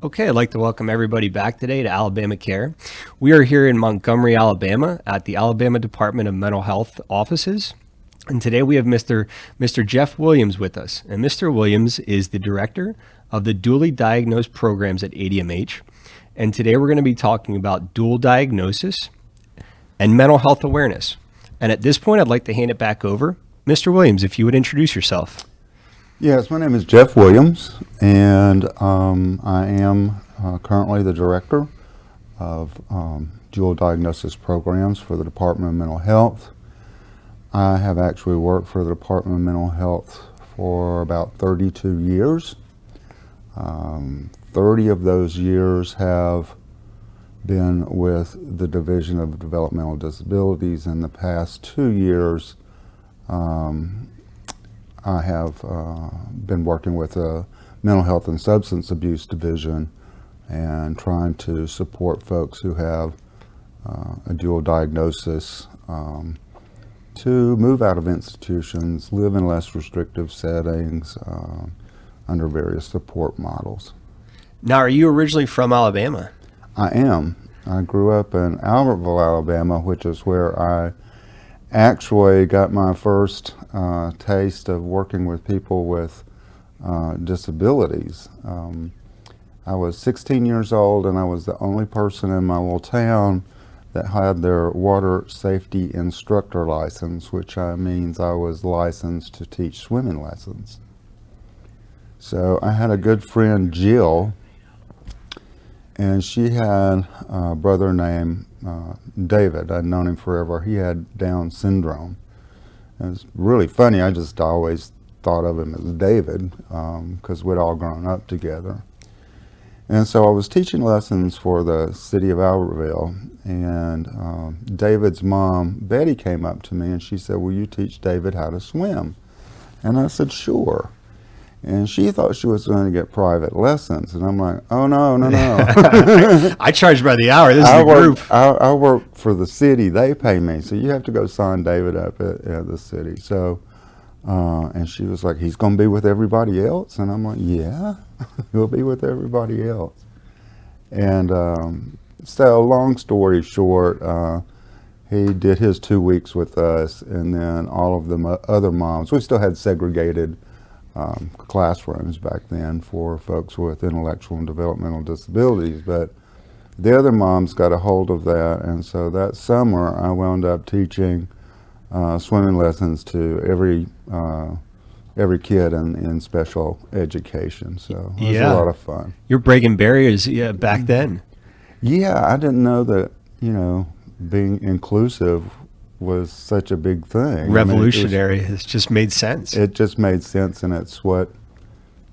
Okay, I'd like to welcome everybody back today to Alabama Care. We are here in Montgomery, Alabama at the Alabama Department of Mental Health offices. And today we have Mr. Jeff Williams with us. And Mr. Williams is the director of the dually diagnosed programs at ADMH. And today we're going to be talking about dual diagnosis and mental health awareness. And at this point, I'd like to hand it back over. Mr. Williams, if you would introduce yourself. Yes, my name is Jeff Williams, and I am currently the director of dual diagnosis programs for the Department of Mental Health. I have actually worked for the Department of Mental Health for about 32 years. 30 of those years have been with the Division of Developmental Disabilities. In the past 2 years, I have been working with a mental health and substance abuse division and trying to support folks who have a dual diagnosis to move out of institutions, live in less restrictive settings under various support models. Now, are you originally from Alabama? I am. I grew up in Albertville, Alabama, which is where I actually got my first taste of working with people with disabilities. I was 16 years old, and I was the only person in my little town that had their water safety instructor license, which means I was licensed to teach swimming lessons. So I had a good friend, Jill, and she had a brother named David. I'd known him forever. He had Down syndrome. It was really funny. I just always thought of him as David because we'd all grown up together. And so I was teaching lessons for the city of Albertville, and David's mom, Betty, came up to me and she said, "Will you teach David how to swim?" And I said, "Sure." And she thought she was going to get private lessons. And I'm like, oh, no. I charge by the hour. This is the group. I work for the city. They pay me. So you have to go sign David up at the city. So, and she was like, he's going to be with everybody else? And I'm like, yeah, he'll be with everybody else. And so long story short, he did his 2 weeks with us. And then all of the other moms, we still had segregated classrooms back then for folks with intellectual and developmental disabilities, but the other moms got a hold of that, and so that summer I wound up teaching swimming lessons to every kid in special education. So it was a lot of fun. You're breaking barriers back then. Yeah, I didn't know that, being inclusive was such a big thing. Revolutionary. It just made sense. It just made sense, and it's what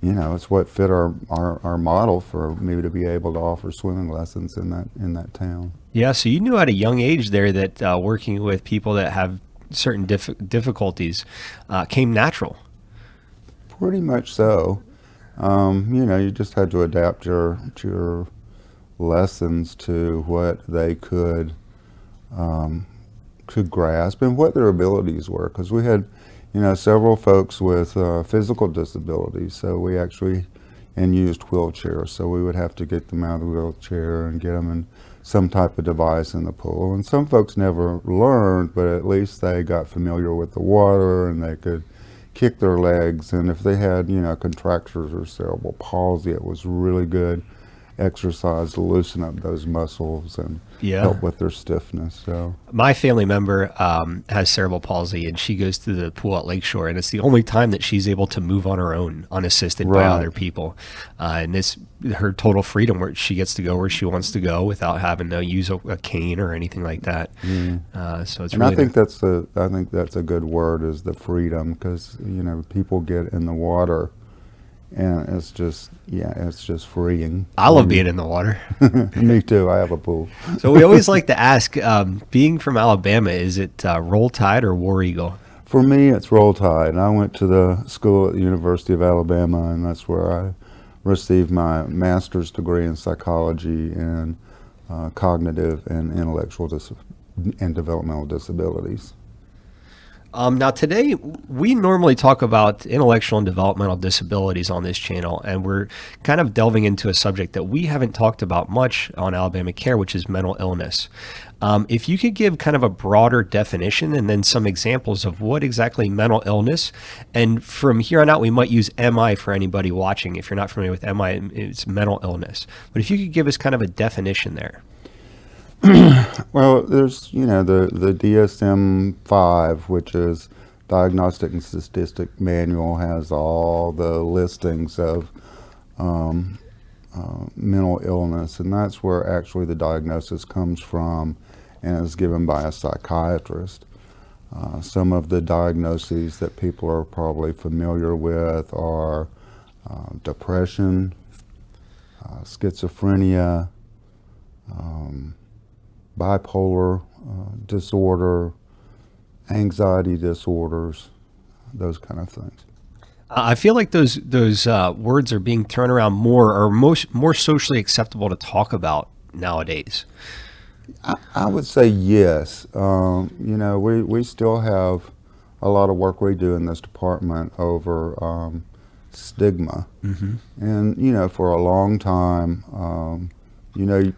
fit our model for me to be able to offer swimming lessons in that town. Yeah, so you knew at a young age there that working with people that have certain difficulties came natural. Pretty much so. You just had to adapt your lessons to what they could grasp and what their abilities were, because we had several folks with physical disabilities, so we actually used wheelchairs, so we would have to get them out of the wheelchair and get them in some type of device in the pool. And some folks never learned, but at least they got familiar with the water and they could kick their legs, and if they had contractures or cerebral palsy, it was really good exercise to loosen up those muscles and help with their stiffness. So my family member has cerebral palsy, and she goes to the pool at Lakeshore, and it's the only time that she's able to move on her own, unassisted by other people. And it's her total freedom, where she gets to go where she wants to go without having to use a cane or anything like that. So it's. And really I think that's a good word, is the freedom, because people get in the water. And it's just freeing. I love being in the water. Me too. I have a pool. So we always like to ask, being from Alabama, is it Roll Tide or War Eagle? For me, it's Roll Tide. I went to the school at the University of Alabama, and that's where I received my master's degree in psychology and cognitive and intellectual and developmental disabilities. Now, today, we normally talk about intellectual and developmental disabilities on this channel, and we're kind of delving into a subject that we haven't talked about much on Alabama Care, which is mental illness. If you could give kind of a broader definition and then some examples of what exactly mental illness, and from here on out, we might use MI for anybody watching. If you're not familiar with MI, it's mental illness. But if you could give us kind of a definition there. Well, there's, the DSM-5, which is Diagnostic and Statistic Manual, has all the listings of mental illness, and that's where actually the diagnosis comes from and is given by a psychiatrist. Some of the diagnoses that people are probably familiar with are depression, schizophrenia, bipolar disorder, anxiety disorders, those kind of things. I feel like those words are being thrown around more, or more socially acceptable to talk about nowadays. I would say yes. We still have a lot of work we do in this department over stigma. Mm-hmm. And, for a long time,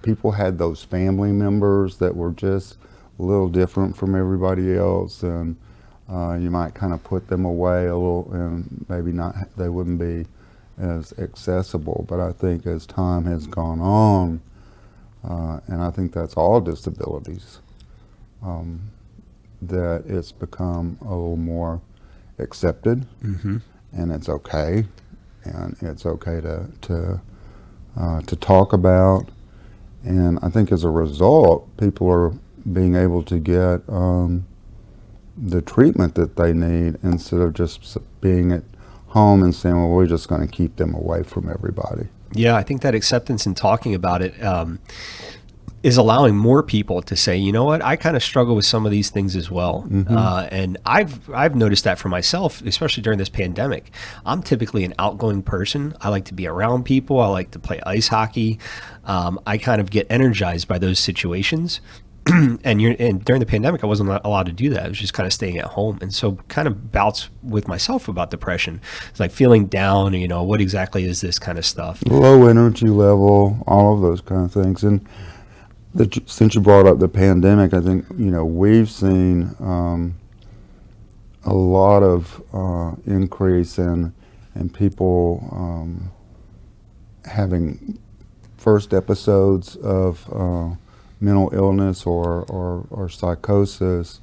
people had those family members that were just a little different from everybody else, and you might kind of put them away a little, and maybe they wouldn't be as accessible. But I think as time has gone on, and I think that's all disabilities, that it's become a little more accepted, Mm-hmm. and it's okay to talk about. And I think as a result, people are being able to get the treatment that they need instead of just being at home and saying, well, we're just going to keep them away from everybody. Yeah, I think that acceptance and talking about it is allowing more people to say, you know what, I kind of struggle with some of these things as well. Mm-hmm. And I've noticed that for myself, especially during this pandemic. I'm typically an outgoing person. I like to be around people. I like to play ice hockey. I kind of get energized by those situations. And during the pandemic, I wasn't allowed to do that. I was just kind of staying at home. And so kind of bouts with myself about depression. It's like feeling down, what exactly is this kind of stuff? Low energy level, all of those kind of things. And since you brought up the pandemic, I think, we've seen a lot of increase in people having first episodes of mental illness or psychosis,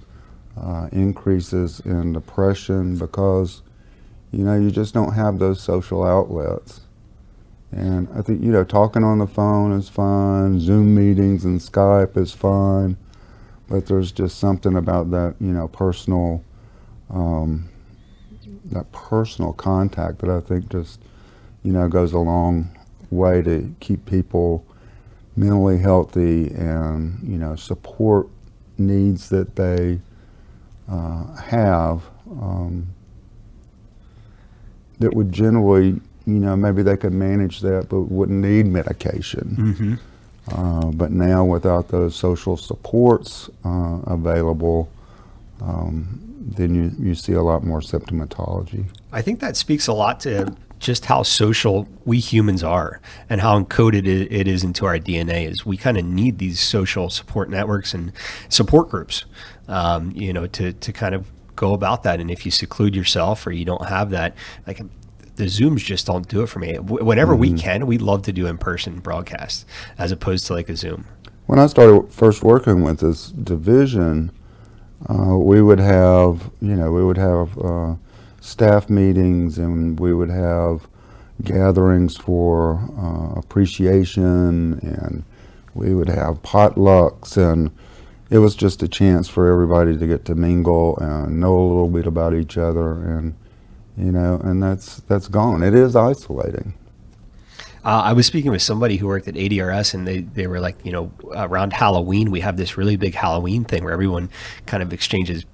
increases in depression because, you just don't have those social outlets. And I think, talking on the phone is fine, Zoom meetings and Skype is fine, but there's just something about that, personal contact that I think just, goes a long way to keep people mentally healthy and, support needs that they have that would generally, maybe they could manage that but wouldn't need medication. Mm-hmm. But now without those social supports available, then you see a lot more symptomatology. I think that speaks a lot to just how social we humans are and how encoded it is into our DNA. Is we kind of need these social support networks and support groups, to kind of go about that. And if you seclude yourself or you don't have that, like the Zooms just don't do it for me. Whenever we can, we love to do in-person broadcasts as opposed to like a Zoom. When I started first working with this division, we would have staff meetings, and we would have gatherings for appreciation, and we would have potlucks, and it was just a chance for everybody to get to mingle and know a little bit about each other, and and that's gone. It is isolating. I was speaking with somebody who worked at ADRS, and they were like, around Halloween, we have this really big Halloween thing where everyone kind of exchanges,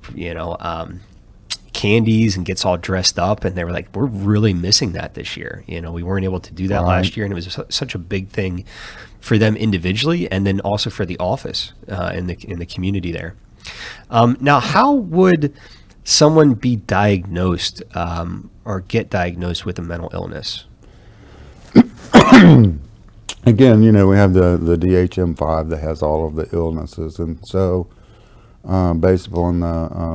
candies and gets all dressed up. And they were like, we're really missing that this year. We weren't able to do that last year. And it was such a big thing for them individually, and then also for the office in the community there. Now, how would someone be diagnosed or get diagnosed with a mental illness? Again, we have the DHM-5 that has all of the illnesses, and so based upon the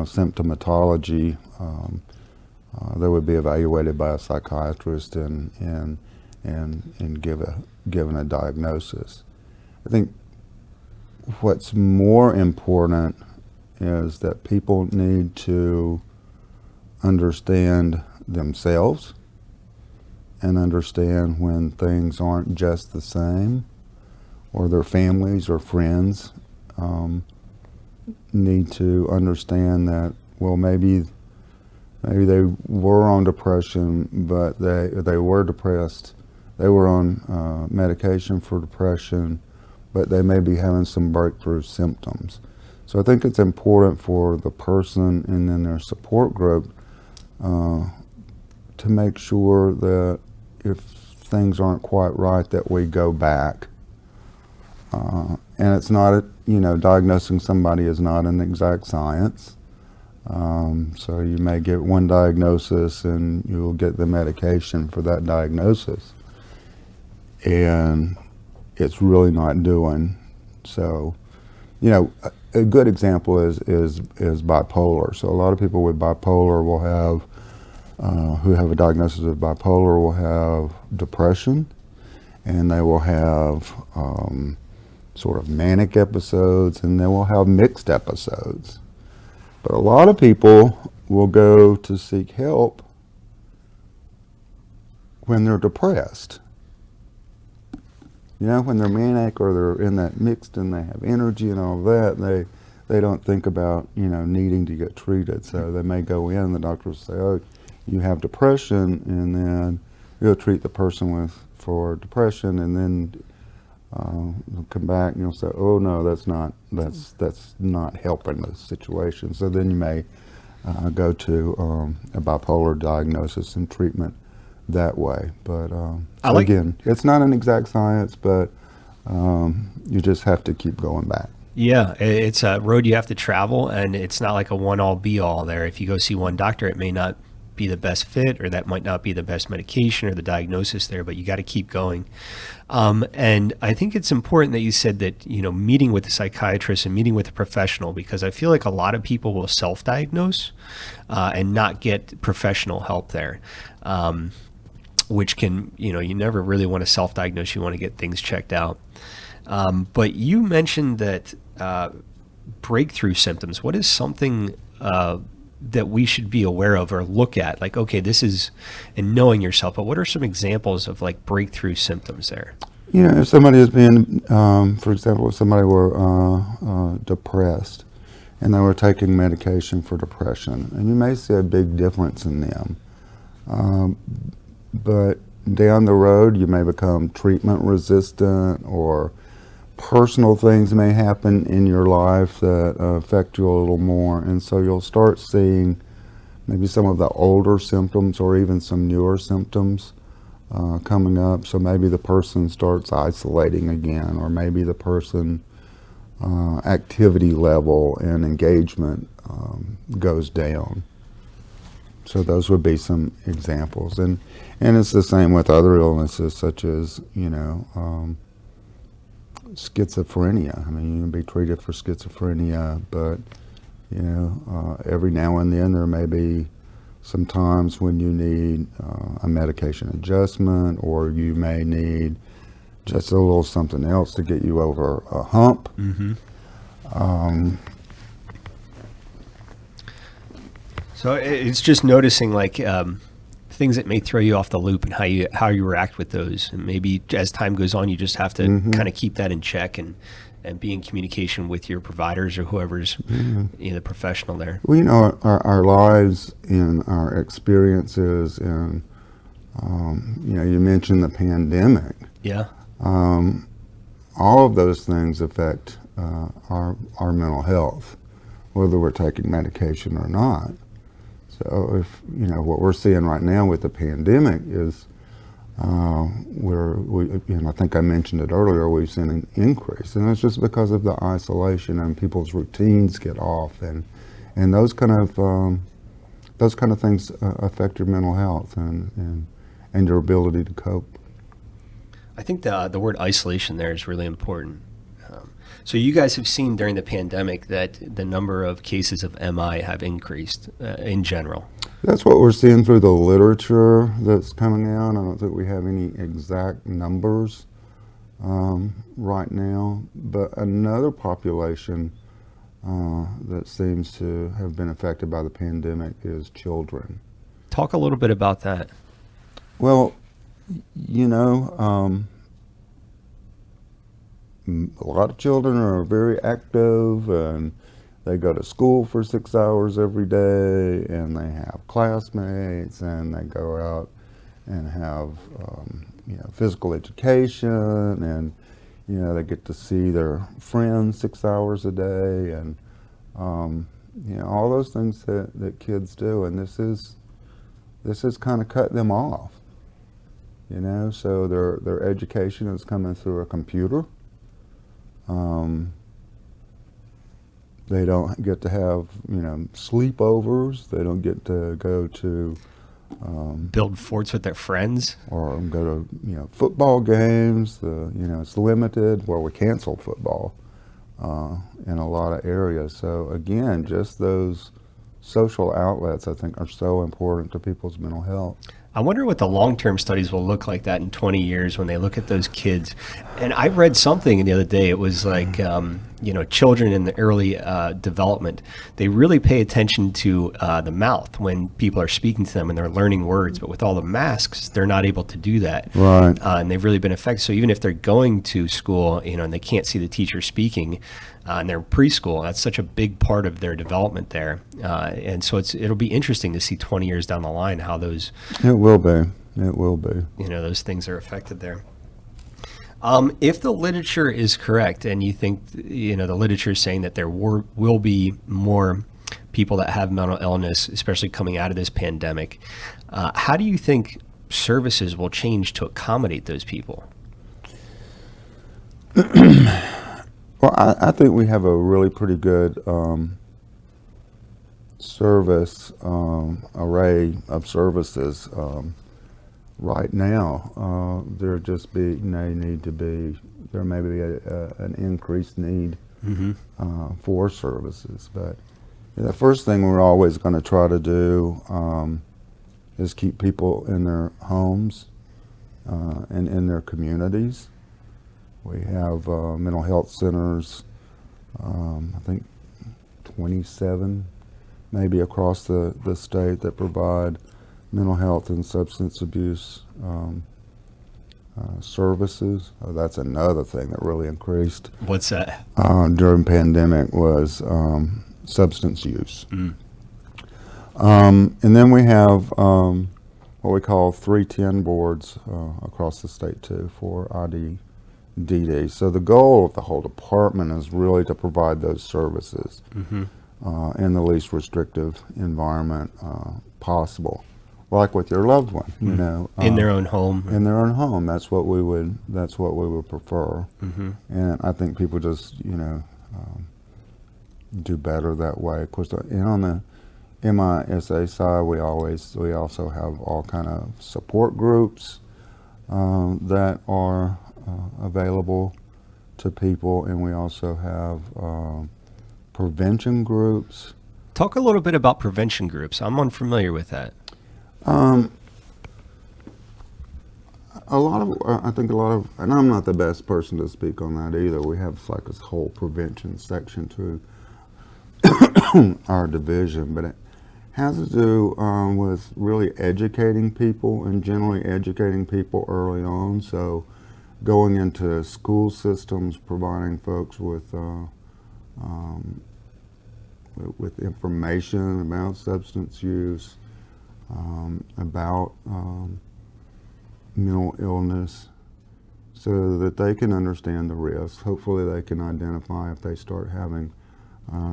symptomatology, they would be evaluated by a psychiatrist and given a diagnosis. I think what's more important is that people need to understand themselves and understand when things aren't just the same, or their families or friends need to understand that, well, maybe they were on depression, but they were depressed. They were on medication for depression, but they may be having some breakthrough symptoms. So I think it's important for the person and then their support group to make sure that if things aren't quite right, that we go back. And it's not, diagnosing somebody is not an exact science. So you may get one diagnosis and you'll get the medication for that diagnosis, and it's really not doing so. A good example is bipolar. So a lot of people with bipolar will have who have a diagnosis of bipolar will have depression, and they will have sort of manic episodes, and they will have mixed episodes. But a lot of people will go to seek help when they're depressed. When they're manic or they're in that mixed and they have energy and all of that, they don't think about, needing to get treated. So they may go in and the doctor will say, oh, you have depression, and then you'll treat the person for depression, and then you'll come back and you'll say, oh no, that's not helping the situation. So then you may go to a bipolar diagnosis and treatment that way. But again, it's not an exact science, but you just have to keep going back. Yeah, it's a road you have to travel, and it's not like a one-all be-all there. If you go see one doctor, it may not be the best fit, or that might not be the best medication or the diagnosis there, but you got to keep going. And I think it's important that you said that, meeting with a psychiatrist and meeting with a professional, because I feel like a lot of people will self-diagnose and not get professional help there. Which can, you never really want to self-diagnose. You want to get things checked out. But you mentioned that breakthrough symptoms. What is something that we should be aware of or look at? Like, okay, this is in knowing yourself, but what are some examples of like breakthrough symptoms there? If somebody has been, for example, if somebody were depressed and they were taking medication for depression, and you may see a big difference in them. But down the road, you may become treatment resistant, or personal things may happen in your life that affect you a little more. And so you'll start seeing maybe some of the older symptoms or even some newer symptoms coming up. So maybe the person starts isolating again, or maybe the person activity level and engagement goes down. So those would be some examples, and it's the same with other illnesses such as schizophrenia. I mean, you can be treated for schizophrenia, but every now and then there may be some times when you need a medication adjustment, or you may need just a little something else to get you over a hump. Mm-hmm. So it's just noticing like things that may throw you off the loop and how you react with those. And maybe as time goes on, you just have to kind of keep that in check and be in communication with your providers or whoever's the professional there. Well, our lives and our experiences, and you mentioned the pandemic. Yeah. All of those things affect our mental health, whether we're taking medication or not. So if what we're seeing right now with the pandemic is I think I mentioned it earlier, we've seen an increase, and it's just because of the isolation and people's routines get off, and those kind of those kind of things affect your mental health and your ability to cope. I think the word isolation there is really important. So you guys have seen during the pandemic that the number of cases of MI have increased in general. That's what we're seeing through the literature that's coming out. I don't think we have any exact numbers right now, but another population that seems to have been affected by the pandemic is children. Talk a little bit about that. Well, you know, a lot of children are very active and they go to school for 6 hours every day and they have classmates and they go out and have physical education and they get to see their friends 6 hours a day and all those things that kids do, and this has kind of cut them off. So their education is coming through a computer. They don't get to have, sleepovers. They don't get to go to build forts with their friends, or go to football games. It's limited. Well, we canceled football in a lot of areas. So again, just those social outlets, I think, are so important to people's mental health. I wonder what the long-term studies will look like that in 20 years when they look at those kids. And I read something the other day. It was like, children in the early development, they really pay attention to the mouth when people are speaking to them and they're learning words. But with all the masks, they're not able to do that. Right. And they've really been affected. So even if they're going to school, and they can't see the teacher speaking, and they're preschool, that's such a big part of their development there. And so it'll be interesting to see 20 years down the line how those... It will be. It will be. Those things are affected there. If the literature is correct, and you think, the literature is saying that there will be more people that have mental illness, especially coming out of this pandemic, how do you think services will change to accommodate those people? Well, I think we have a really pretty good service array of services right now. There may be an increased need for services, but the first thing we're always going to try to do is keep people in their homes and in their communities. We have mental health centers, I think 27 maybe across the state, that provide mental health and substance abuse services. That's another thing that really increased. What's that? During pandemic was substance use. Mm. And then we have what we call 310 boards across the state too for DD. So the goal of the whole department is really to provide those services in the least restrictive environment possible, like with your loved one. In their own home. In their own home. That's what we would prefer. And I think people just do better that way. Of course, on the MISA side, we also have all kind of support groups that are available to people, and we also have prevention groups. Talk a little bit about prevention groups. I'm unfamiliar with that. I think a lot of, and I'm not the best person to speak on that either. We have like this whole prevention section to our division, but it has to do with really educating people and generally educating people early on. So going into school systems, providing folks with information about substance use, about mental illness, so that they can understand the risks. Hopefully they can identify if they start having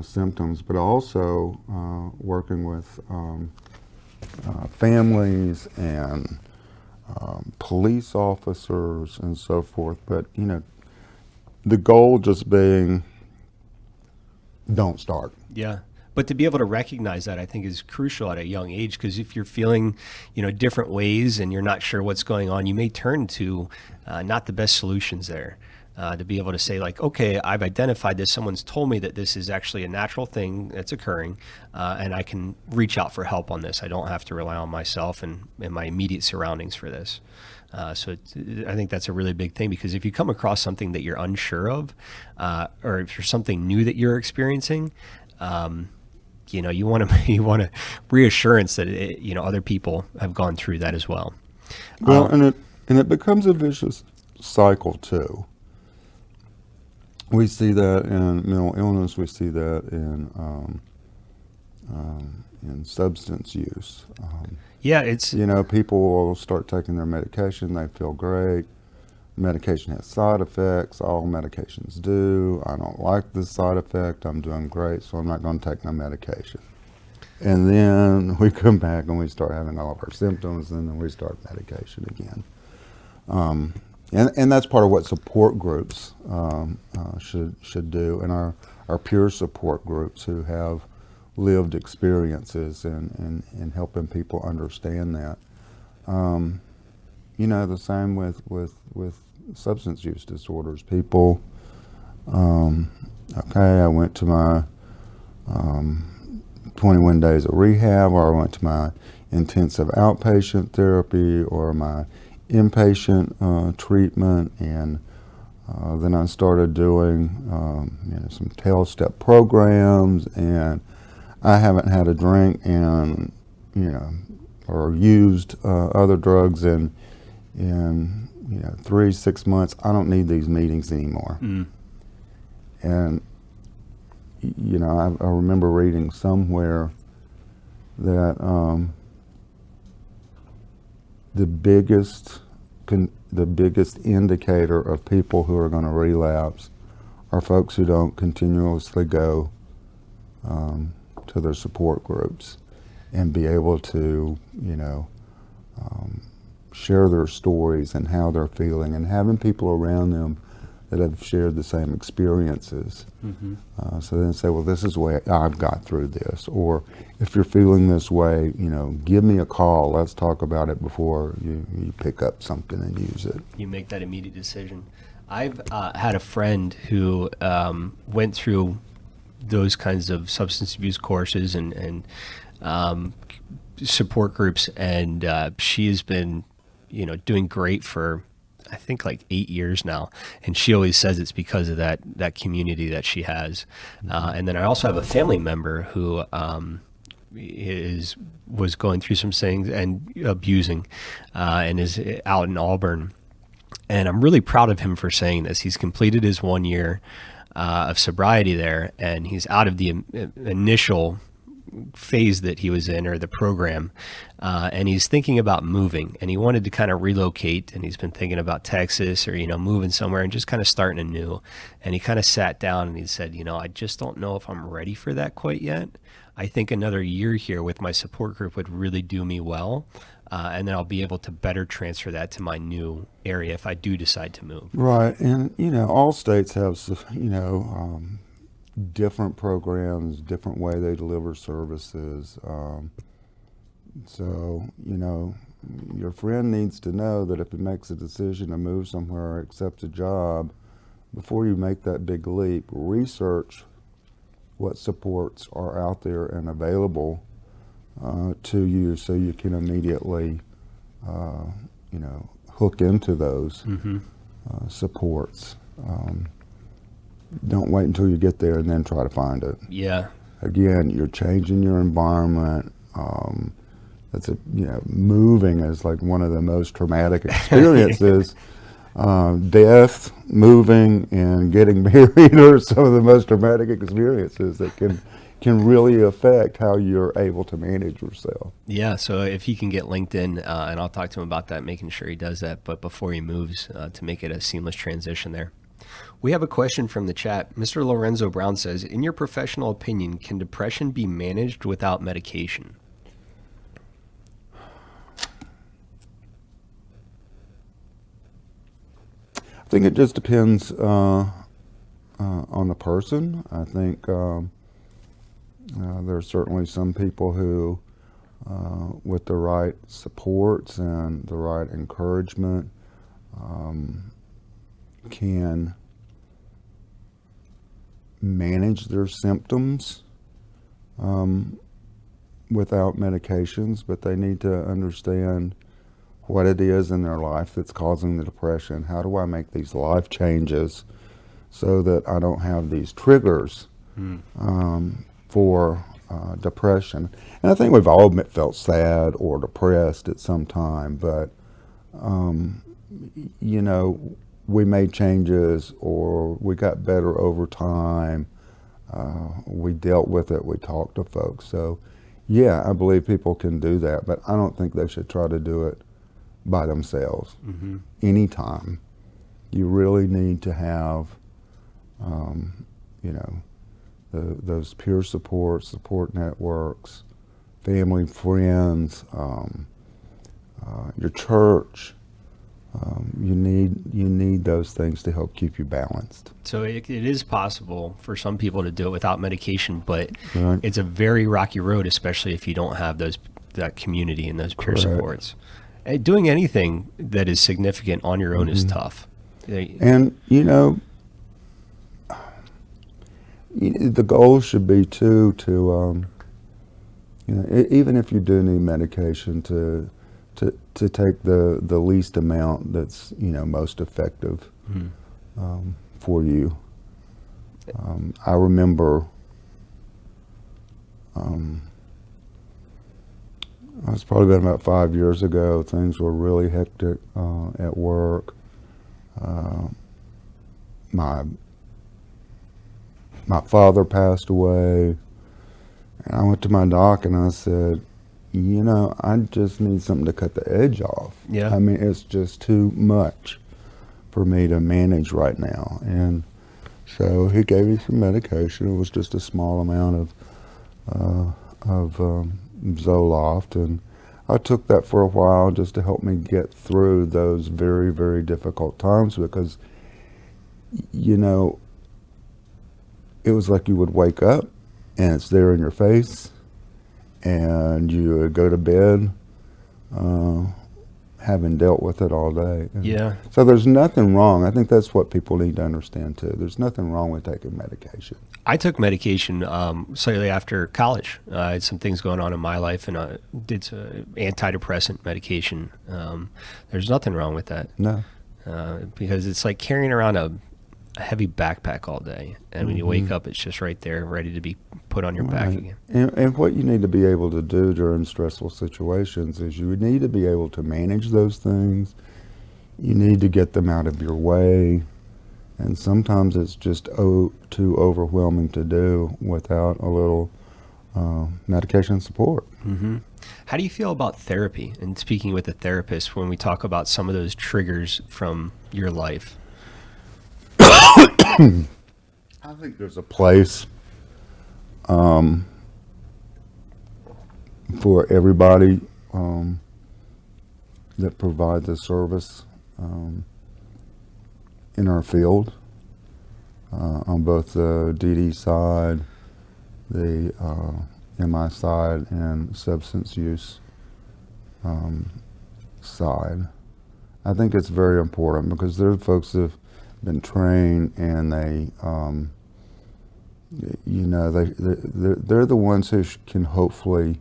symptoms, but also working with families and police officers and so forth. But the goal just being, don't start. Yeah. But to be able to recognize that, I think, is crucial at a young age, because if you're feeling, different ways and you're not sure what's going on, you may turn to not the best solutions there. To be able to say, like, okay, I've identified this. Someone's told me that this is actually a natural thing that's occurring, and I can reach out for help on this. I don't have to rely on myself and my immediate surroundings for this. I think that's a really big thing, because if you come across something that you're unsure of, or if there's something new that you're experiencing, you want to reassurance that other people have gone through that as well. Well, and it becomes a vicious cycle too. We see that in mental illness. We see that in substance use. It's people will start taking their medication. They feel great. Medication has side effects. All medications do. I don't like this side effect. I'm doing great, so I'm not going to take my medication. And then we come back and we start having all of our symptoms, and then we start medication again. And that's part of what support groups should do, and our peer support groups who have lived experiences and helping people understand that. The same with substance use disorders. People, I went to my 21 days of rehab, or I went to my intensive outpatient therapy, or my inpatient treatment, and then I started doing some 12-step programs, and I haven't had a drink and or used other drugs in 3-6 months. I don't need these meetings anymore. And I remember reading somewhere that the biggest indicator of people who are going to relapse are folks who don't continuously go to their support groups and be able to share their stories and how they're feeling, and having people around them that have shared the same experiences. So then say, well, this is the way I've got through this. Or if you're feeling this way, give me a call. Let's talk about it before you pick up something and use it. You make that immediate decision. I've had a friend who went through those kinds of substance abuse courses and support groups, and she has been, doing great for, I think, like 8 years now, and she always says it's because of that community that she has. And then I also have a family member who was going through some things and abusing, and is out in Auburn. And I'm really proud of him for saying this. He's completed his 1 year of sobriety there, and he's out of the initial phase that he was in, or the program, and he's thinking about moving, and he wanted to kind of relocate, and he's been thinking about Texas, or moving somewhere and just kind of starting anew. And he kind of sat down and he said, I just don't know if I'm ready for that quite yet. I think another year here with my support group would really do me well, and then I'll be able to better transfer that to my new area if I do decide to move. Right. And all states have different programs, different way they deliver services. So, your friend needs to know that if he makes a decision to move somewhere or accept a job, before you make that big leap, research what supports are out there and available to you, so you can immediately, hook into those supports. Don't wait until you get there and then try to find it. Yeah. Again, you're changing your environment. Moving is like one of the most traumatic experiences. Death, moving, and getting married are some of the most traumatic experiences that can really affect how you're able to manage yourself. Yeah, so if he can get LinkedIn, and I'll talk to him about that, making sure he does that, but before he moves, to make it a seamless transition there. We have a question from the chat. Mr. Lorenzo Brown says, in your professional opinion, can depression be managed without medication? I think it just depends on the person. I think There are certainly some people who, with the right supports and the right encouragement, can manage their symptoms without medications, but they need to understand what it is in their life that's causing the depression. How do I make these life changes so that I don't have these triggers for depression? And I think we've all felt sad or depressed at some time, but you know, we made changes or we got better over time. We dealt with it, we talked to folks. So yeah, I believe people can do that, but I don't think they should try to do it by themselves. Anytime. You really need to have, you know, those peer support networks, family, friends, your church. You need those things to help keep you balanced. So it is possible for some people to do it without medication, but Right. it's a very rocky road, especially if you don't have that community and those peer Correct. supports. Doing anything that is significant on your own is tough. And you know, the goal should be to you know, even if you do need medication, to take the least amount that's, you know, most effective for you. I remember it's probably been about 5 years ago. Things were really hectic at work. My father passed away, and I went to my doc and I said, you know, I just need something to cut the edge off. Yeah. I mean, it's just too much for me to manage right now. And so he gave me some medication. It was just a small amount of Zoloft, and I took that for a while just to help me get through those very, very difficult times, because, you know, it was like you would wake up and it's there in your face, and you would go to bed having dealt with it all day. And Yeah. so there's nothing wrong. I think that's what people need to understand too. There's nothing wrong with taking medication. I took medication slightly after college. I had some things going on in my life, and I did some antidepressant medication. There's nothing wrong with that, No. because it's like carrying around a heavy backpack all day, and when you wake up, it's just right there, ready to be put on your back Right. again. And what you need to be able to do during stressful situations is you need to be able to manage those things. You need to get them out of your way. And sometimes it's just too overwhelming to do without a little medication support. How do you feel about therapy and speaking with a therapist when we talk about some of those triggers from your life? I think there's a place for everybody that provides a service in our field, on both the DD side, the MI side, and substance use side. I think it's very important because there are folks that have been trained, and they, you know, they're the ones who can hopefully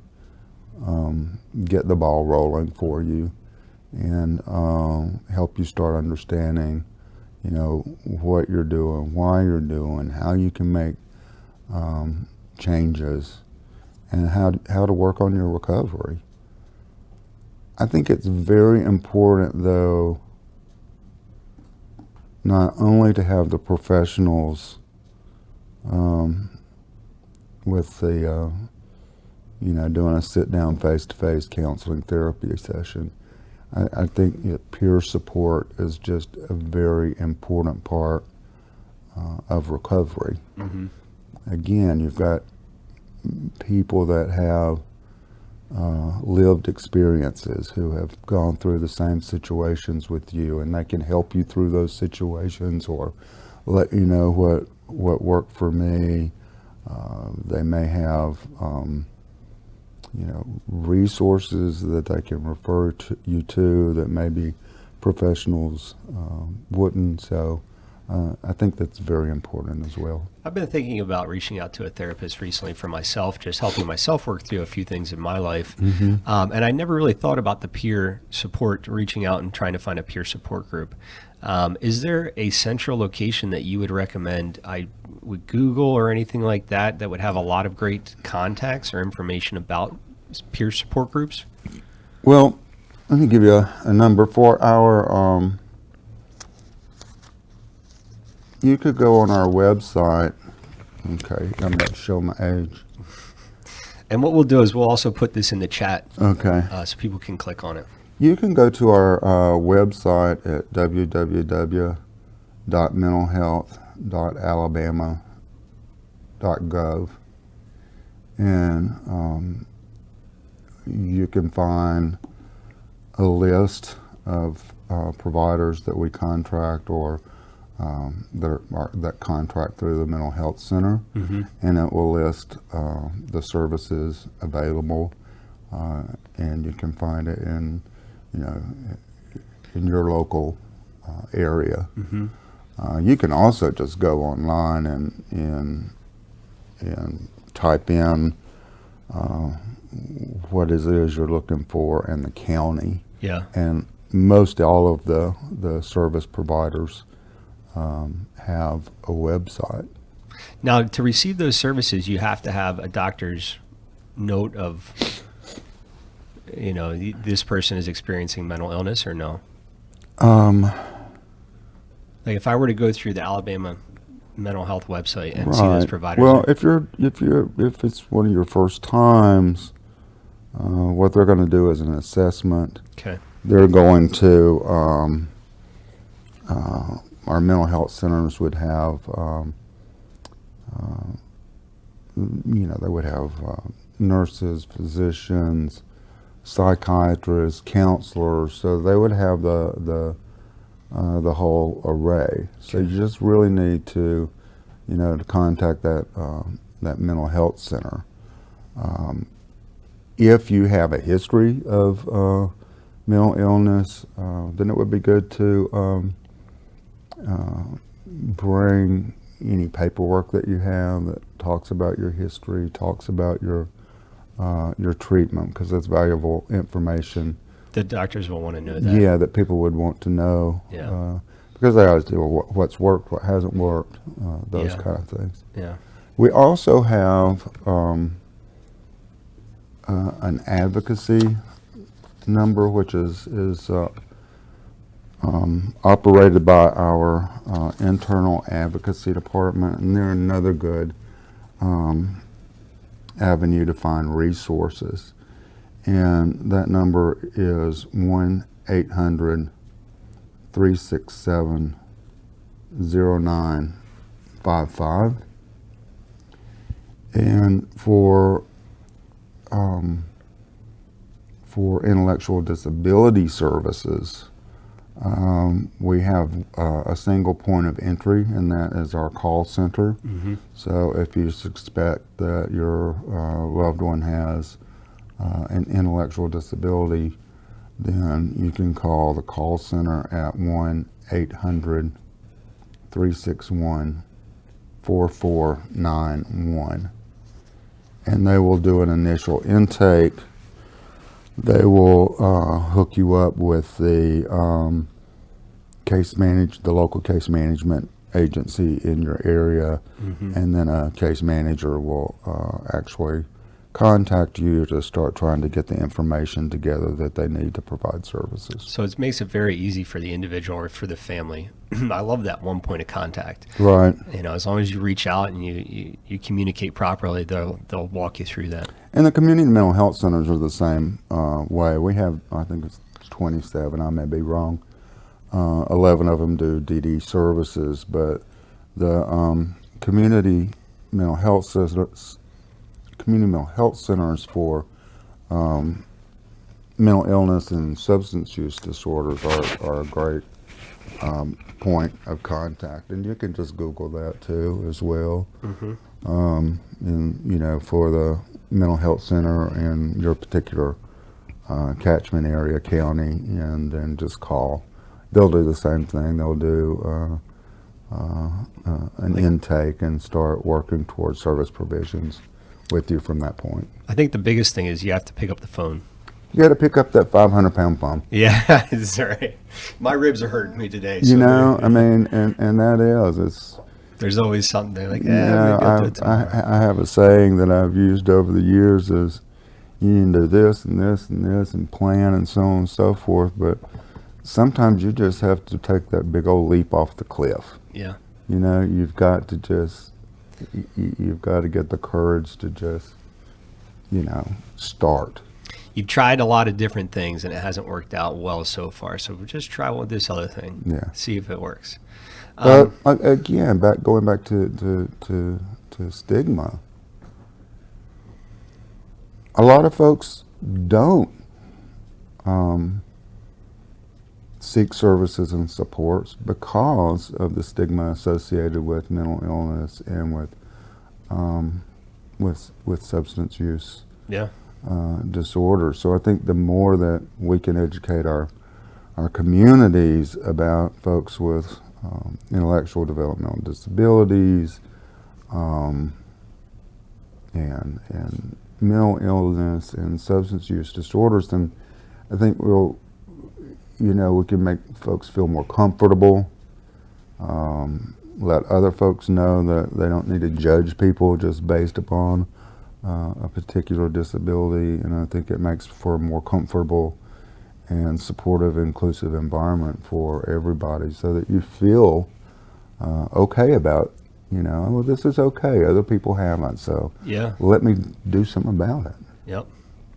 get the ball rolling for you and help you start understanding, you know, what you're doing, why you're doing, how you can make changes, and how to work on your recovery. I think it's very important, though, not only to have the professionals with the, you know, doing a sit-down face-to-face counseling therapy session. I think peer support is just a very important part of recovery. Again, you've got people that have lived experiences, who have gone through the same situations with you, and they can help you through those situations or let you know what worked for me. They may have resources that they can refer to you to that maybe professionals wouldn't. So I think that's very important as well. I've been thinking about reaching out to a therapist recently for myself, just helping myself work through a few things in my life. And I never really thought about the peer support, reaching out and trying to find a peer support group. Is there a central location that you would recommend I would Google or anything like that that would have a lot of great contacts or information about peer support groups? Well, let me give you a number for our. You could go on our website. Okay, I'm going to show my age. And what we'll do is we'll also put this in the chat, Okay. So people can click on it. You can go to our website at www.mentalhealth.alabama.gov, and you can find a list of providers that we contract or that contract through the mental health center, and it will list the services available, and you can find it in your local area. You can also just go online and type in what it is you're looking for and the county. Yeah. And most all of the service providers have a website. Now, to receive those services, you have to have a doctor's note of, this person is experiencing mental illness, or no? Like if I were to go through the Alabama mental health website and see those providers. Well, if it's one of your first times, what they're going to do is an assessment. Okay. They're going to our mental health centers would have they would have nurses, physicians, psychiatrists, counselors, so they would have the whole array. So you just really need to contact that mental health center. If you have a history of mental illness, then it would be good to bring any paperwork that you have that talks about your history, talks about your treatment, because that's valuable information. The doctors will want to know that. Yeah, that people would want to know. Yeah. Because they always do what's worked, what hasn't worked, those Yeah. kind of things. Yeah. We also have an advocacy number, which is operated by our internal advocacy department, and they're another good avenue to find resources. And that number is 1-800-367-0955. And for intellectual disability services, we have a single point of entry, and that is our call center. So if you suspect that your loved one has an intellectual disability, then you can call the call center at 1-800-361-4491. And they will do an initial intake. They will hook you up with the local case management agency in your area, and then a case manager will actually contact you to start trying to get the information together that they need to provide services. So it makes it very easy for the individual or for the family. I love that one point of contact. Right. As long as you reach out and you communicate properly, they'll walk you through that. And the community mental health centers are the same way. We have, I think it's 27, I may be wrong. 11 of them do DD services, but the community mental health centers for mental illness and substance use disorders are a great point of contact, and you can just Google that too as well. And for the mental health center in your particular catchment area, county, and then just call. They'll do the same thing. They'll do an intake and start working towards service provisions with you from that point. I think the biggest thing is you have to pick up the phone. You got to pick up that 500-pound phone. Yeah, that's right. My ribs are hurting me today. You know, I mean, and that is, there's always something there like, maybe I'll do it tomorrow. I have a saying that I've used over the years is, you need to do this and this and this and plan and so on and so forth, but sometimes you just have to take that big old leap off the cliff. Yeah. You know, you've got to get the courage to just, start. You've tried a lot of different things and it hasn't worked out well so far. So just try this other thing. Yeah. See if it works. But again, going back to stigma, a lot of folks don't seek services and supports because of the stigma associated with mental illness and with substance use. Yeah. Disorder. So I think the more that we can educate our communities about folks with intellectual developmental disabilities and mental illness and substance use disorders, then I think we can make folks feel more comfortable. Let other folks know that they don't need to judge people just based upon a particular disability, and I think it makes for a more comfortable and supportive, inclusive environment for everybody, so that you feel okay about, well, this is okay. Other people haven't, so yeah, let me do something about it. Yep.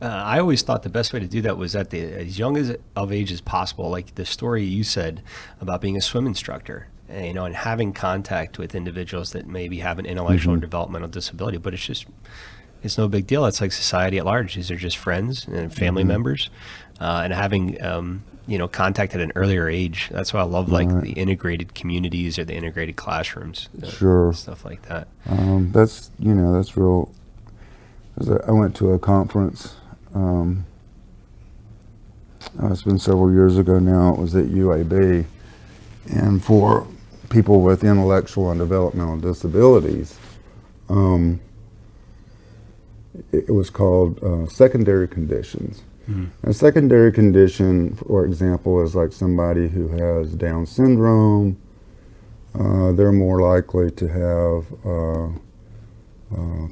I always thought the best way to do that was at as young of age as possible. Like the story you said about being a swim instructor, and having contact with individuals that maybe have an intellectual or developmental disability, but it's no big deal. It's like society at large. These are just friends and family members, and having contact at an earlier age. That's why I love the integrated communities or the integrated classrooms. Sure, stuff like that. That's real. I went to a conference. It's been several years ago now. It was at UAB, and for people with intellectual and developmental disabilities. It was called secondary conditions. A secondary condition, for example, is like somebody who has Down syndrome. They're more likely to have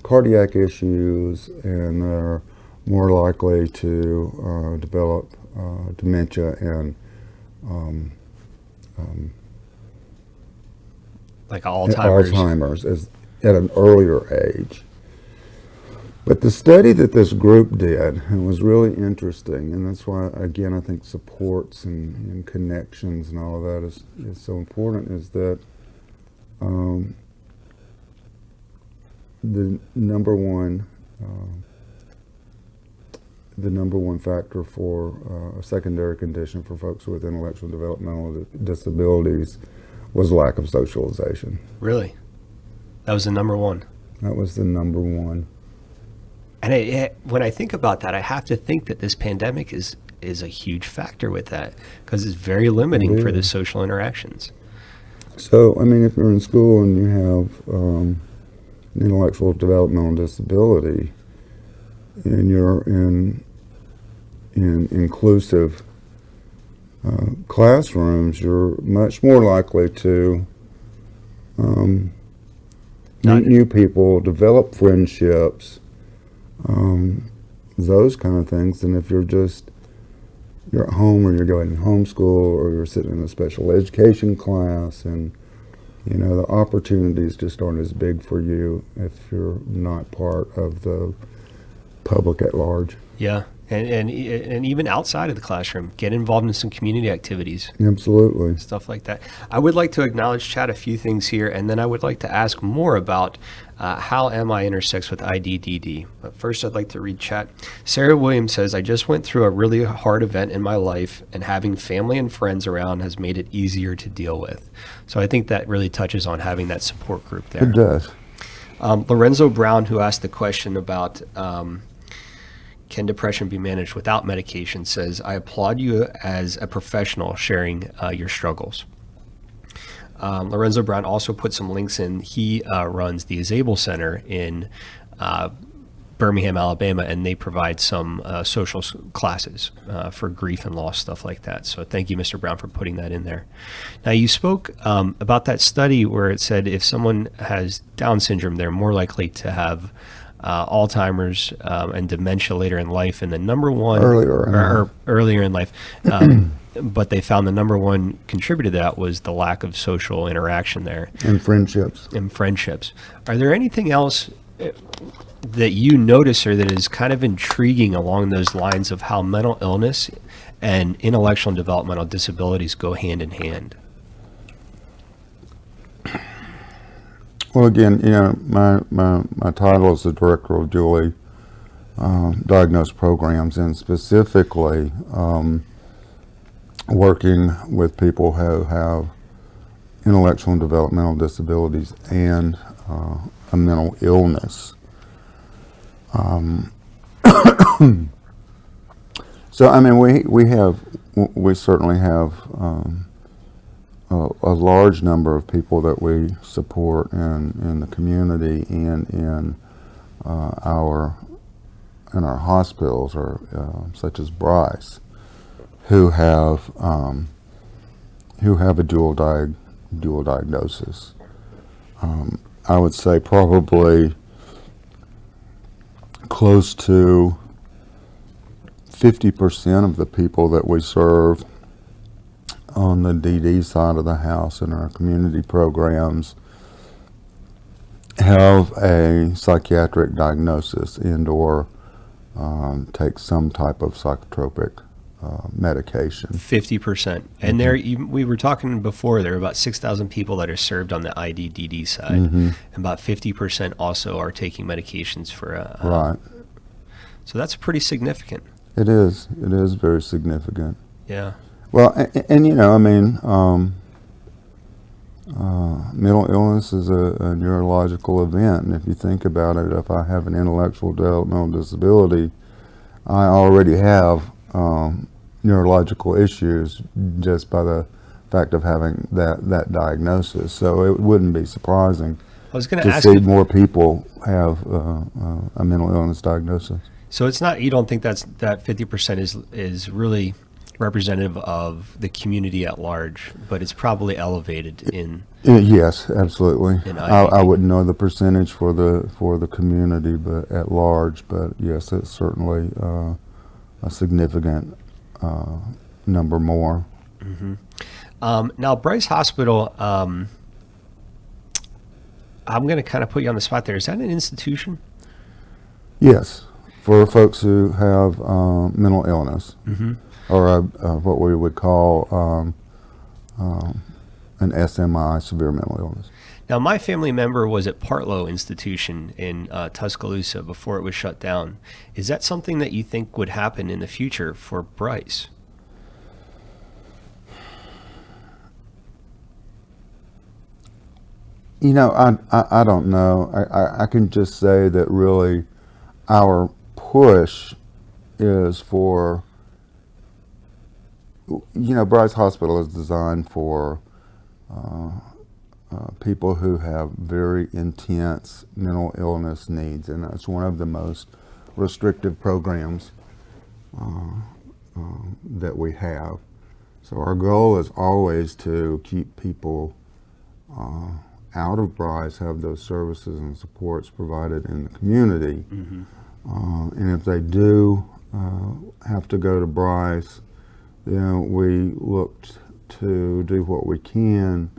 cardiac issues, and they're more likely to develop dementia and like Alzheimer's. As at an earlier age. But the study that this group did, and was really interesting, and that's why, again, I think supports and connections and all of that is so important, is that the number one factor for a secondary condition for folks with intellectual developmental disabilities was lack of socialization. Really? That was the number one? That was the number one. And when I think about that, I have to think that this pandemic is a huge factor with that, because it's very limiting for the social interactions. So, I mean, if you're in school and you have an intellectual developmental disability, and you're in inclusive classrooms, you're much more likely to meet new people, develop friendships, those kind of things, than if you're at home, or you're going to homeschool, or you're sitting in a special education class, and the opportunities just aren't as big for you if you're not part of the public at large. Yeah, And even outside of the classroom, get involved in some community activities, Absolutely. stuff like that. I would like to acknowledge, Chad, a few things here, and then I would like to ask more about how MI intersects with IDDD. But first, I'd like to read chat. Sarah Williams says, I just went through a really hard event in my life, and having family and friends around has made it easier to deal with. So I think that really touches on having that support group there. It does. Lorenzo Brown, who asked the question about can depression be managed without medication, says, I applaud you as a professional sharing your struggles. Lorenzo Brown also put some links in. He runs the Azable Center in Birmingham, Alabama, and they provide some social classes for grief and loss, stuff like that. So thank you, Mr. Brown, for putting that in there. Now, you spoke about that study where it said if someone has Down syndrome, they're more likely to have Alzheimer's and dementia later in life, and the number one earlier in life. But they found the number one contributor to that was the lack of social interaction there. And friendships. Are there anything else that you notice or that is kind of intriguing along those lines of how mental illness and intellectual and developmental disabilities go hand in hand? Well, again, my title is the director of dually diagnosed programs, and specifically working with people who have intellectual and developmental disabilities and a mental illness. So, I mean, we certainly have a large number of people that we support in the community and in our hospitals, or such as Bryce, who have a dual diagnosis. I would say probably close to 50% of the people that we serve on the DD side of the house in our community programs have a psychiatric diagnosis and/or take some type of psychotropic medication. 50%. And there, we were talking before, there are about 6,000 people that are served on the IDDD side. And about 50% also are taking medications for right. So that's pretty significant. It is very significant. Yeah. Well, and I mean, mental illness is a neurological event, and if you think about it, if I have an intellectual developmental disability, I already have neurological issues just by the fact of having that diagnosis. So it wouldn't be surprising to see more people have a mental illness diagnosis. So it's not, you don't think that 50% is really representative of the community at large, but it's probably elevated in. Yes, absolutely. I wouldn't know the percentage for the community, but at large. But yes, it's certainly a significant number more. Now, Bryce Hospital, I'm going to kind of put you on the spot there. Is that an institution? Yes, for folks who have mental illness. Or what we would call an SMI, severe mental illness. Now, my family member was at Partlow Institution in Tuscaloosa before it was shut down. Is that something that you think would happen in the future for Bryce? I don't know. I can just say that really our push is for, Bryce Hospital is designed for people who have very intense mental illness needs, and that's one of the most restrictive programs that we have. So our goal is always to keep people out of Bryce, have those services and supports provided in the community. And if they do have to go to Bryce, we looked to do what we can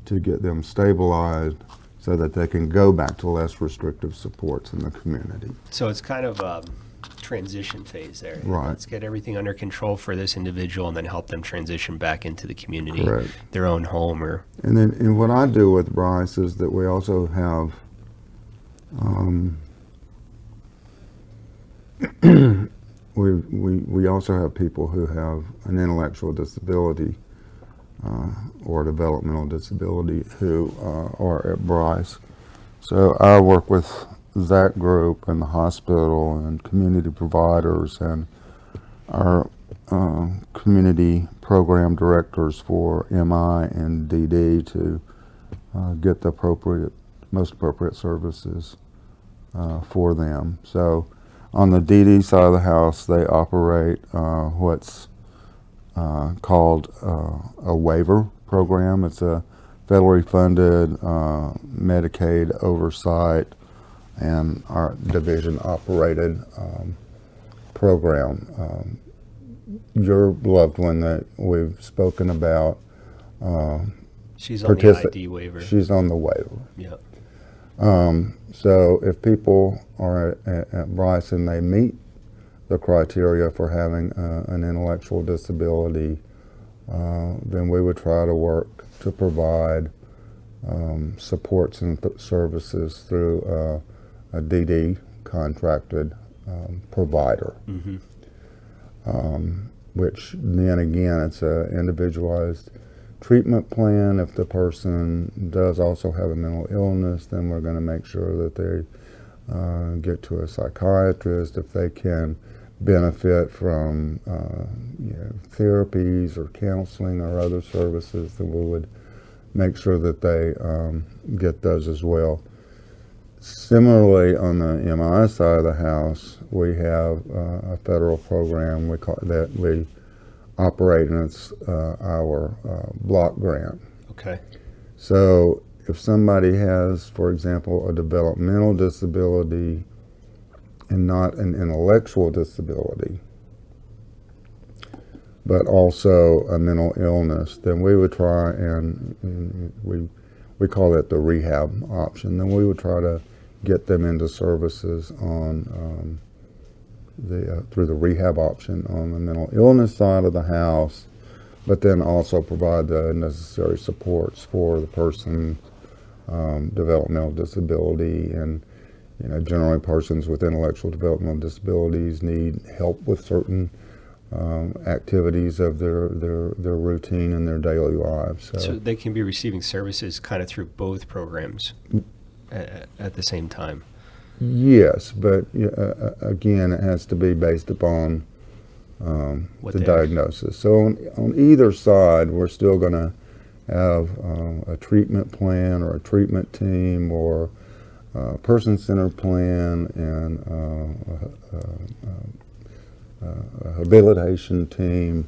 to get them stabilized so that they can go back to less restrictive supports in the community. So it's kind of transition phase there. Right. Let's get everything under control for this individual and then help them transition back into the community, Correct. their own home. And what I do with Bryce is that we also have we also have people who have an intellectual disability or developmental disability who are at Bryce. So I work with that group and the hospital and community providers and our community program directors for MI and DD to get the most appropriate services for them. So on the DD side of the house, they operate what's called a waiver program. It's a federally funded Medicaid oversight and our division operated program. Your loved one that we've spoken about, she's on the ID waiver. She's on the waiver. Yeah. So if people are at Bryce and they meet the criteria for having an intellectual disability, then we would try to work to provide supports and services through a DD contracted provider. Mm-hmm. Which then again, it's an individualized treatment plan. If the person does also have a mental illness, then we're going to make sure that they get to a psychiatrist. If they can benefit from therapies or counseling or other services, then we would make sure that they get those as well. Similarly, on the MI side of the house, we have a federal program that we operate, and it's our block grant. Okay. So if somebody has, for example, a developmental disability and not an intellectual disability, but also a mental illness, then we would try and we call it the rehab option. Then we would try to get them into services on through the rehab option on the mental illness side of the house, but then also provide the necessary supports for the person's developmental disability. And generally persons with intellectual developmental disabilities need help with certain activities of their routine and their daily lives. So they can be receiving services kind of through both programs at the same time. Yes, but again, it has to be based upon the diagnosis. So on either side, we're still going to have a treatment plan or a treatment team or a person-centered plan and a rehabilitation team.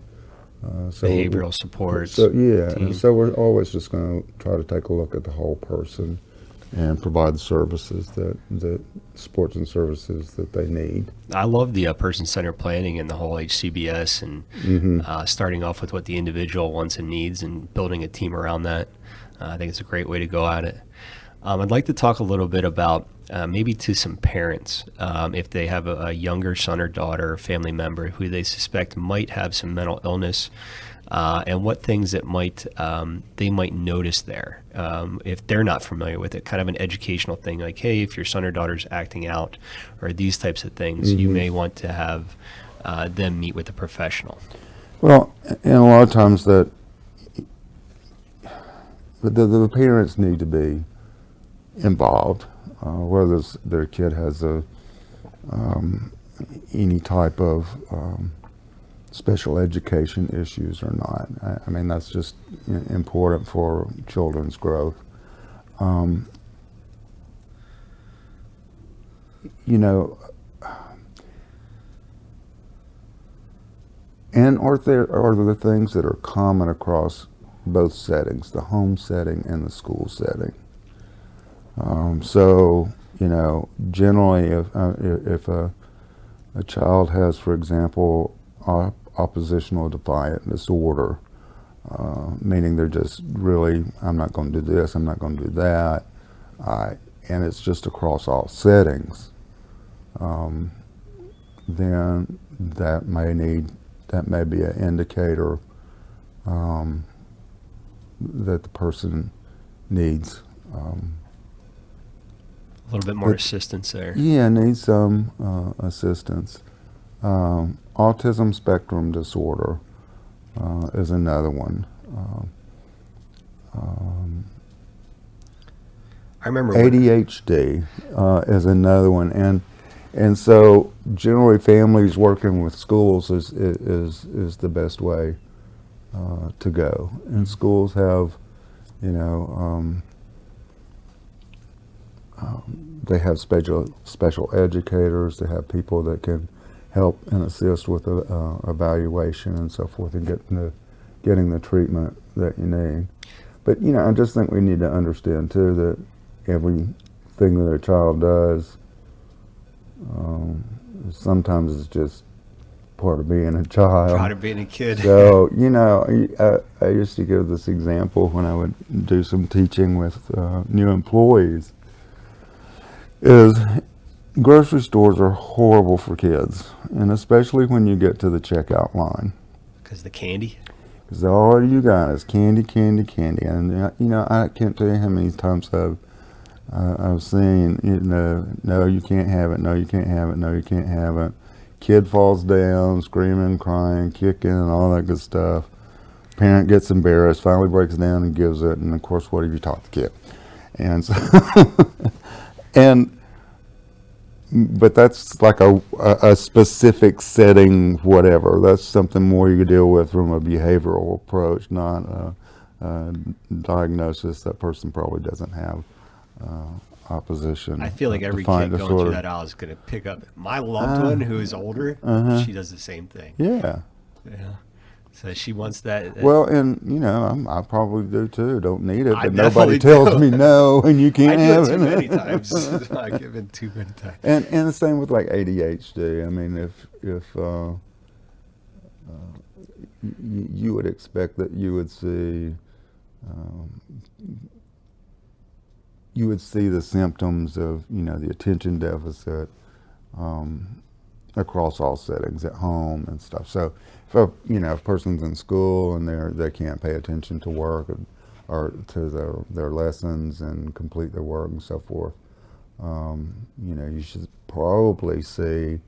Behavioral support. So yeah, and so we're always just going to try to take a look at the whole person and provide the services that supports and services that they need. I love the person-centered planning and the whole HCBS and starting off with what the individual wants and needs and building a team around that. I think it's a great way to go at it. I'd like to talk a little bit about maybe to some parents, if they have a younger son or daughter or family member who they suspect might have some mental illness, and what things that they might notice there if they're not familiar with it. Kind of an educational thing, like, hey, if your son or daughter's acting out or these types of things, you may want to have them meet with a professional. Well, and a lot of times that the parents need to be involved, whether their kid has any type of special education issues or not. I mean, that's just important for children's growth. And are there things that are common across both settings, the home setting and the school setting? So, generally if a child has, for example, oppositional defiant disorder, meaning they're just really, I'm not going to do this, I'm not going to do that, and it's just across all settings, then that may be an indicator that the person needs. A little bit more assistance there. Yeah, needs some assistance. Autism spectrum disorder is another one. I remember ADHD is another one, and so generally families working with schools is the best way to go. And schools have, you know, they have special educators. They have people that can help and assist with evaluation and so forth, and getting the treatment that you need. But you know, I just think we need to understand too that everything that a child does sometimes is just part of being a child. Part of being a kid. So, you know, I used to give this example when I would do some teaching with new employees, is grocery stores are horrible for kids, and especially when you get to the checkout line. Because the candy? Because all you got is candy, candy, candy. And, you know, I can't tell you how many times I've seen, you know, no, you can't have it, no, you can't have it, no, you can't have it. Kid falls down, screaming, crying, kicking, and all that good stuff. Parent gets embarrassed, finally breaks down and gives it, and of course, what have you taught the kid? And so, but that's like a specific setting, whatever. That's something more you could deal with from a behavioral approach, not a diagnosis. That person probably doesn't have opposition. I feel like every kid going through that aisle is going to pick up. My loved one who is older, she does the same thing. Yeah. Yeah. So she wants that. Well, and you know, I probably do too. Don't need it, I but nobody tells me no, and you can't have it. it. Too many times. I give in too many times. And the same with like ADHD. I mean, if you would expect that you would see the symptoms of, you know, the attention deficit across all settings, at home and stuff. So if a person's in school and they can't pay attention to work or to their lessons and complete their work and so forth, you know, you should probably see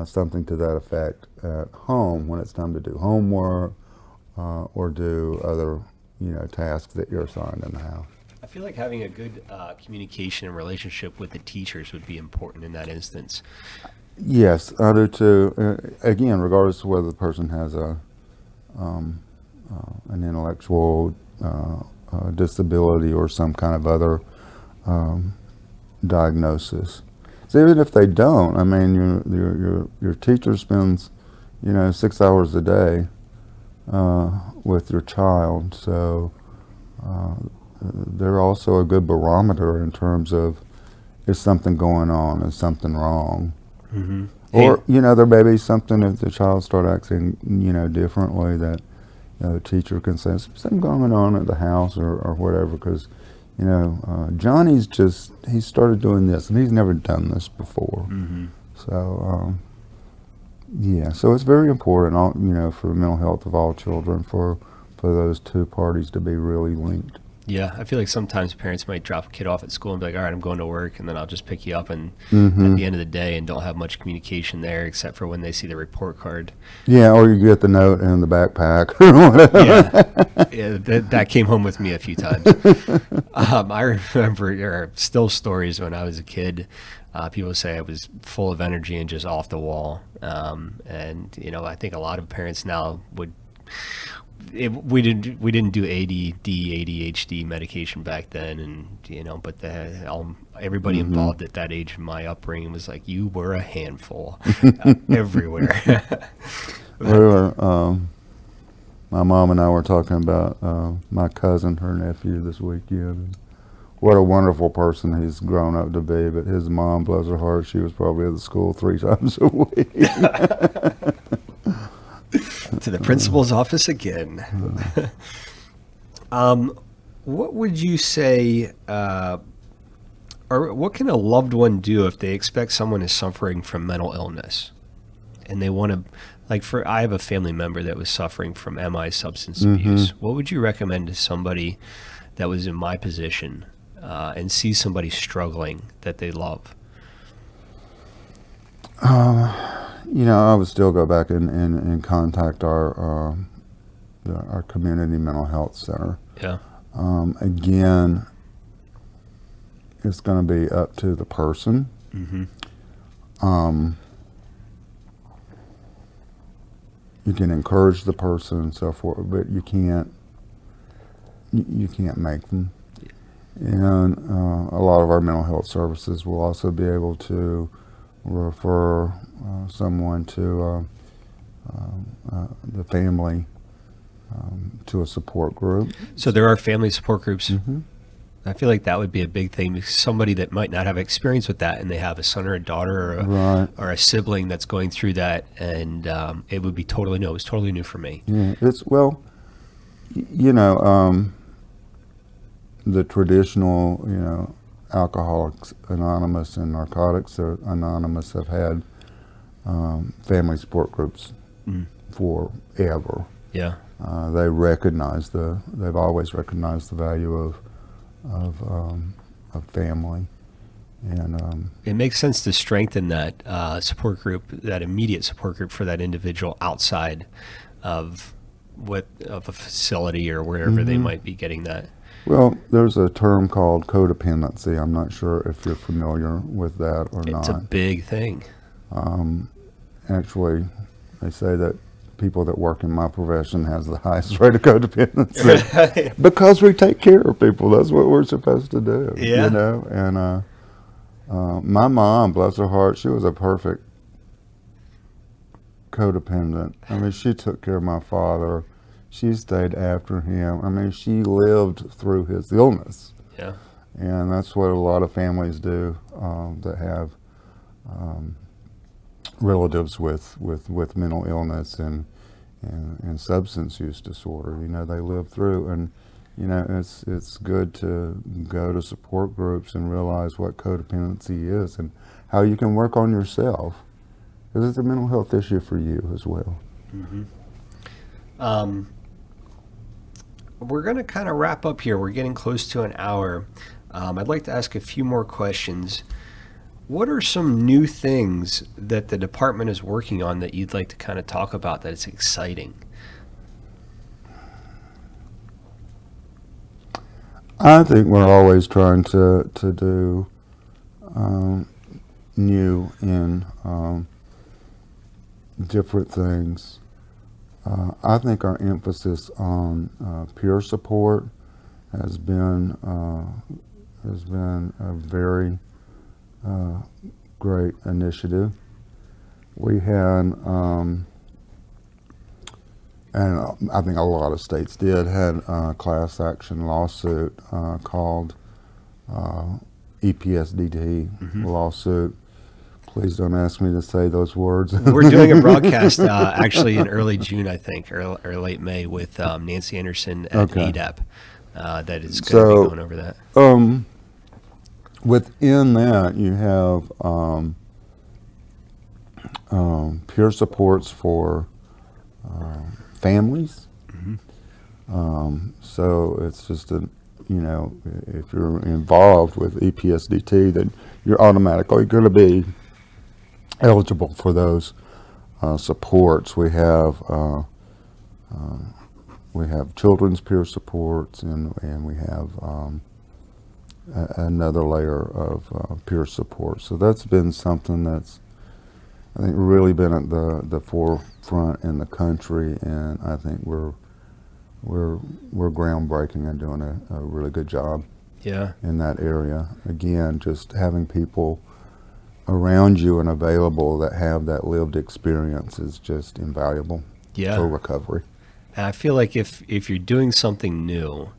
something to that effect at home when it's time to do homework or do other, you know, tasks that you're assigned in the house. I feel like having a good communication and relationship with the teachers would be important in that instance. Yes, I do too. Again, regardless of whether the person has an intellectual disability or some kind of other diagnosis. So even if they don't, I mean, your teacher spends, you know, 6 hours a day with your child, so they're also a good barometer in terms of, is something going on, is something wrong. Mm-hmm. Or, you know, there may be something if the child start acting, you know, differently that, you know, the teacher can say, something going on at the house or whatever, because, you know, Johnny's he started doing this and he's never done this before. Mm-hmm. So, yeah, so it's very important, you know, for the mental health of all children for those two parties to be really linked. Yeah, I feel like sometimes parents might drop a kid off at school and be like, all right, I'm going to work, and then I'll just pick you up, and at the end of the day, and don't have much communication there except for when they see the report card. Yeah, or you get the note in the backpack or whatever. Yeah, that came home with me a few times. I remember there are still stories when I was a kid. People say I was full of energy and just off the wall. And, you know, I think a lot of parents now would... we didn't do ADD, ADHD medication back then, and you know, but everybody involved at that age in my upbringing was like, you were a handful everywhere. My mom and I were talking about my cousin, her nephew, this weekend. What a wonderful person he's grown up to be, but his mom, bless her heart, she was probably at the school 3 times a week. To the principal's office again. What would you say, or what can a loved one do if they expect someone is suffering from mental illness? and they want to, like, I have a family member that was suffering from MI, substance abuse. What would you recommend to somebody that was in my position and sees somebody struggling that they love? I would still go back and contact our community mental health center. Yeah. Again, it's going to be up to the person. You can encourage the person and so forth, but you can't make them. And a lot of our mental health services will also be able to refer someone to the family to a support group. So there are family support groups. I feel like that would be a big thing. Somebody that might not have experience with that, and they have a son or a daughter or a sibling that's going through that, and it would be totally new. It was totally new for me. Yeah, the traditional, Alcoholics Anonymous and Narcotics Anonymous have had family support groups forever. Yeah. They've always recognized the value of family, and it makes sense to strengthen that support group, that immediate support group for that individual outside of a facility or wherever they might be getting that. Well, there's a term called codependency. I'm not sure if you're familiar with that or not. It's a big thing. Actually, they say that people that work in my profession has the highest rate of codependency because we take care of people. That's what we're supposed to do. Yeah. And my mom, bless her heart, she was a perfect codependent. I mean, she took care of my father. She stayed after him. I mean, she lived through his illness. Yeah. And that's what a lot of families do that have relatives with mental illness and substance use disorder. They live through, and it's good to go to support groups and realize what codependency is and how you can work on yourself, because it's a mental health issue for you as well. We're going to kind of wrap up here. We're getting close to an hour. I'd like to ask a few more questions. What are some new things that the department is working on that you'd like to kind of talk about that is exciting? I think we're always trying to do new and different things. I think our emphasis on peer support has been a very great initiative. We had, and I think a lot of states had a class action lawsuit called EPSDT lawsuit. Please don't ask me to say those words. We're doing a broadcast actually in early June, I think, or late May, with Nancy Anderson at ADAP that is going to be going over that. Within that, you have peer supports for families. So it's just if you're involved with EPSDT, then you're automatically going to be eligible for those supports. We have children's peer supports, and we have another layer of peer support. So that's been something that's, I think, really been at the forefront in the country, and I think we're groundbreaking and doing a really good job in that area. Again, just having people around you and available that have that lived experience is just invaluable for recovery. And I feel like if you're doing something new,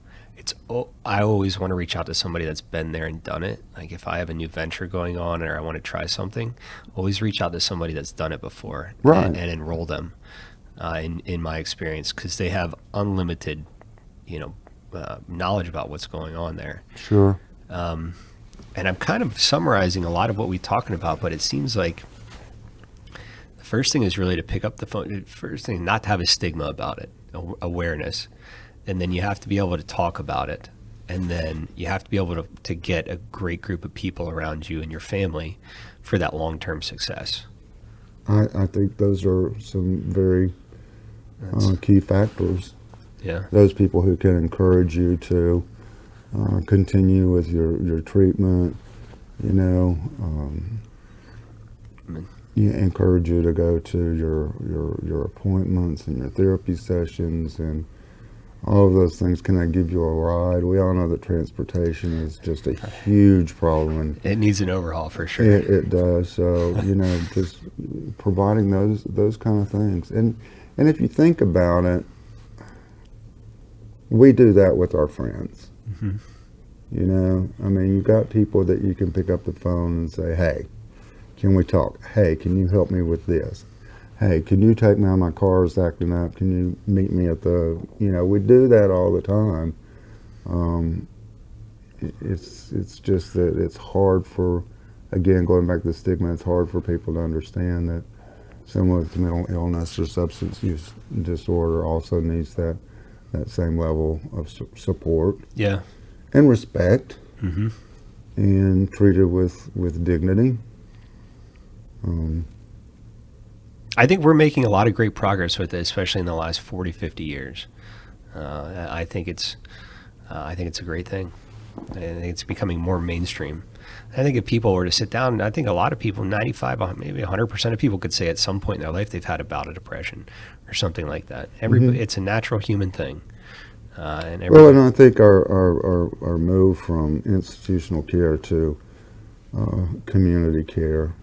I always want to reach out to somebody that's been there and done it. Like if I have a new venture going on or I want to try something, always reach out to somebody that's done it before and enroll them in my experience, because they have unlimited knowledge about what's going on there. Sure. And I'm kind of summarizing a lot of what we're talking about, but it seems like the first thing is really to pick up the phone. First thing, not to have a stigma about it, awareness. And then you have to be able to talk about it. And then you have to be able to get a great group of people around you and your family for that long-term success. I think those are some very key factors. Yeah. Those people who can encourage you to continue with your treatment, encourage you to go to your appointments and your therapy sessions, and all of those things. Can I give you a ride? We all know that transportation is just a huge problem. It needs an overhaul for sure. It does. So, just providing those kind of things. And if you think about it, we do that with our friends. Mm-hmm. You've got people that you can pick up the phone and say, hey, can we talk? Hey, can you help me with this? Hey, can you take me out? My car is acting up. Can you meet me at the, we do that all the time. It's just that it's hard for, again, going back to the stigma, it's hard for people to understand that someone with mental illness or substance use disorder also needs that same level of support. Yeah. And respect. Mm-hmm. And treated with dignity. I think we're making a lot of great progress with it, especially in the last 40, 50 years. I think it's a great thing. I think it's becoming more mainstream. I think if people were to sit down, I think a lot of people, 95, maybe 100% of people could say at some point in their life they've had a bout of depression or something like that. It's a natural human thing. And I think our move from institutional care to community care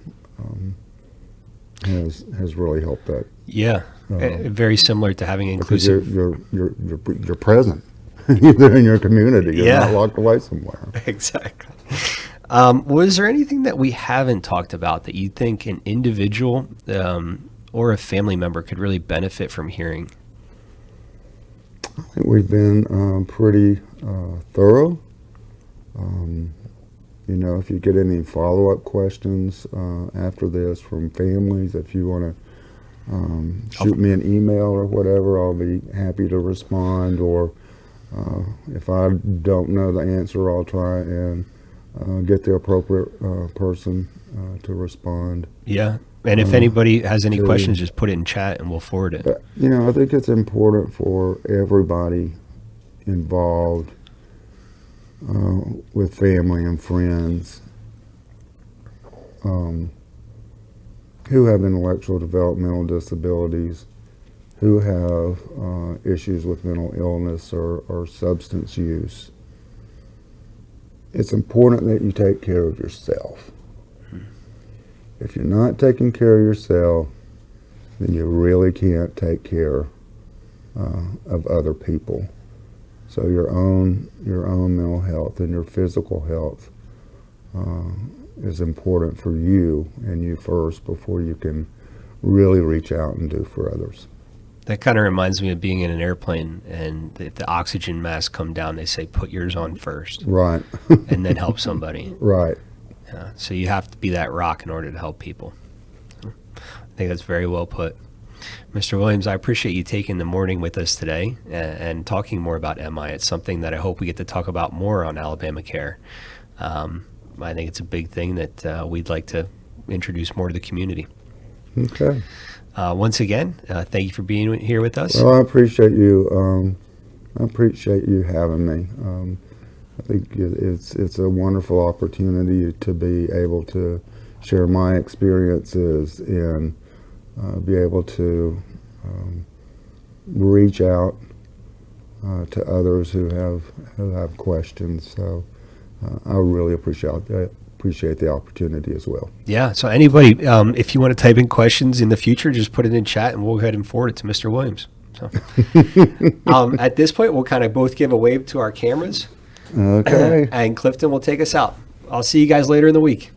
has really helped that. Yeah, very similar to having inclusive. You're present. You're in your community. You're not locked away somewhere. Exactly. Was there anything that we haven't talked about that you think an individual or a family member could really benefit from hearing? I think we've been pretty thorough. If you get any follow-up questions after this from families, if you want to shoot me an email or whatever, I'll be happy to respond. Or if I don't know the answer, I'll try and get the appropriate person to respond. Yeah. And if anybody has any questions, just put it in chat and we'll forward it. I think it's important for everybody involved with family and friends who have intellectual developmental disabilities, who have issues with mental illness or substance use. It's important that you take care of yourself. If you're not taking care of yourself, then you really can't take care of other people. So your own mental health and your physical health is important for you and you first before you can really reach out and do for others. That kind of reminds me of being in an airplane, and if the oxygen masks come down, they say put yours on first. Right. And then help somebody. Right. So you have to be that rock in order to help people. I think that's very well put. Mr. Williams, I appreciate you taking the morning with us today and talking more about MI. It's something that I hope we get to talk about more on Alabama Care. I think it's a big thing that we'd like to introduce more to the community. Okay. Once again, thank you for being here with us. Well, I appreciate you. I appreciate you having me. I think it's a wonderful opportunity to be able to share my experiences and be able to reach out to others who have questions. So I really appreciate the opportunity as well. Yeah. So anybody, if you want to type in questions in the future, just put it in chat and we'll go ahead and forward it to Mr. Williams. So at this point, we'll kind of both give a wave to our cameras. Okay. And Clifton will take us out. I'll see you guys later in the week.